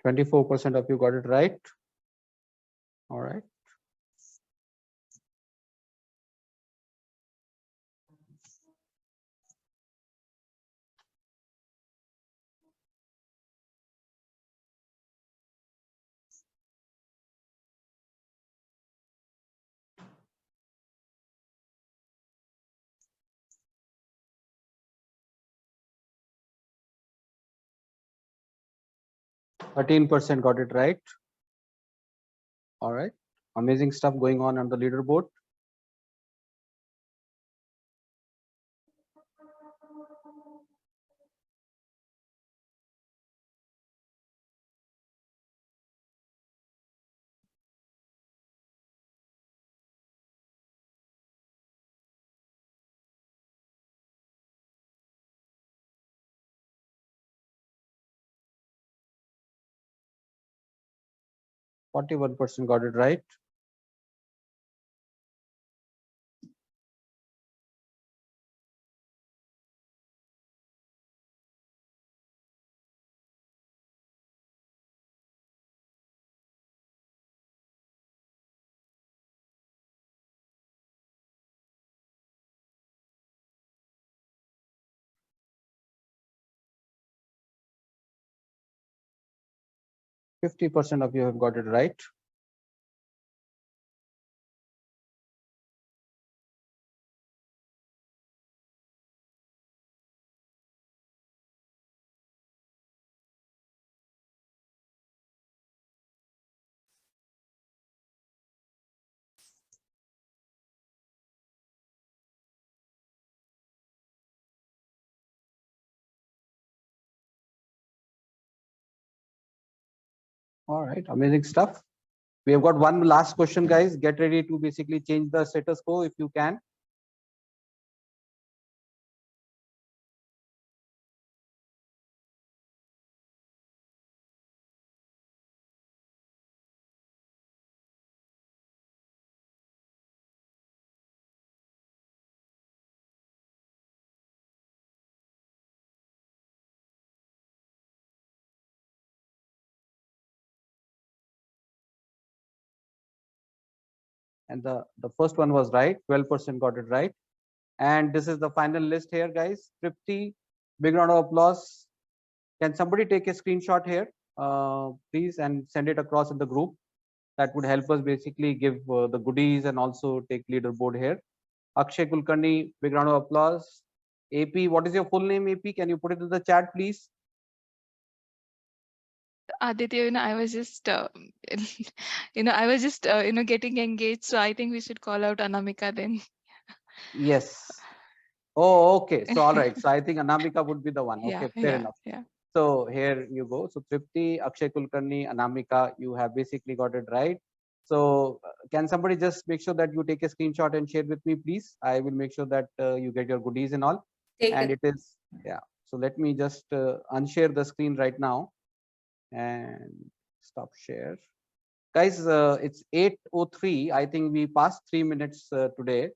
[SPEAKER 1] 24% of you got it right. All right. %13% got it right. All right. Amazing stuff going on the leaderboard. %41% got it right. %50% of you have got it right. All right, amazing stuff. We have got one last question, guys. Get ready to basically change the status quo if you can. And the first one was right. 12% got it right. And this is the final list here, guys. Tripti, big round of applause. Can somebody take a screenshot here, please, and send it across in the group? That would help us basically give the goodies and also take leaderboard here. Akshay Kulkarni, big round of applause. AP, what is your full name, AP? Can you put it in the chat, please?
[SPEAKER 2] Aditya, I was just, I was just, getting engaged. So I think we should call out Anamika then.
[SPEAKER 1] Yes. Oh, okay. So, all right. So I think Anamika would be the one. Okay, fair enough.
[SPEAKER 2] Yeah.
[SPEAKER 1] So here you go. So Tripti, Akshay Kulkarni, Anamika, you have basically got it right. So can somebody just make sure that you take a screenshot and share with me, please? I will make sure that you get your goodies and all. And it is, yeah. So let me just unshare the screen right now and stop share. Guys, it's 8:03. I think we passed 3 minutes today.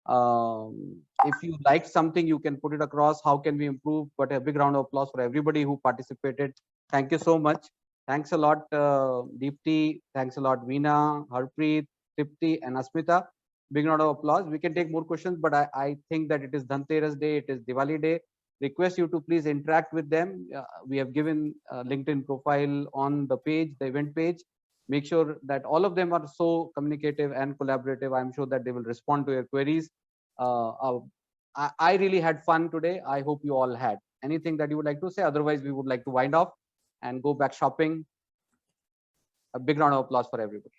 [SPEAKER 1] If you like something, you can put it across. How can we improve? But a big round of applause for everybody who participated. Thank you so much. Thanks a lot, Deepthi. Thanks a lot, Veena, Harpreet, Tripti, and Asmita. Big round of applause. We can take more questions, but I think that it is Dhanteras Day, it is Diwali Day. Request you to please interact with them. We have given LinkedIn profile on the page, the event page. Make sure that all of them are so communicative and collaborative. I'm sure that they will respond to your queries. I really had fun today. I hope you all had. Anything that you would like to say? Otherwise, we would like to wind off and go back shopping. A big round of applause for everybody.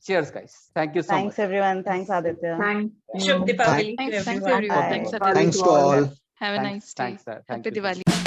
[SPEAKER 1] Cheers, guys. Thank you so much.
[SPEAKER 6] Thanks, everyone. Thanks, Aditya.
[SPEAKER 3] Thanks, Deepavali to
[SPEAKER 2] Thanks,
[SPEAKER 3] everyone.
[SPEAKER 2] everyone.
[SPEAKER 6] Bye.
[SPEAKER 2] Thanks, Aditya.
[SPEAKER 9] Thanks to all.
[SPEAKER 2] Have a nice day.
[SPEAKER 1] Thanks,
[SPEAKER 2] Happy
[SPEAKER 1] thank you.
[SPEAKER 2] Diwali.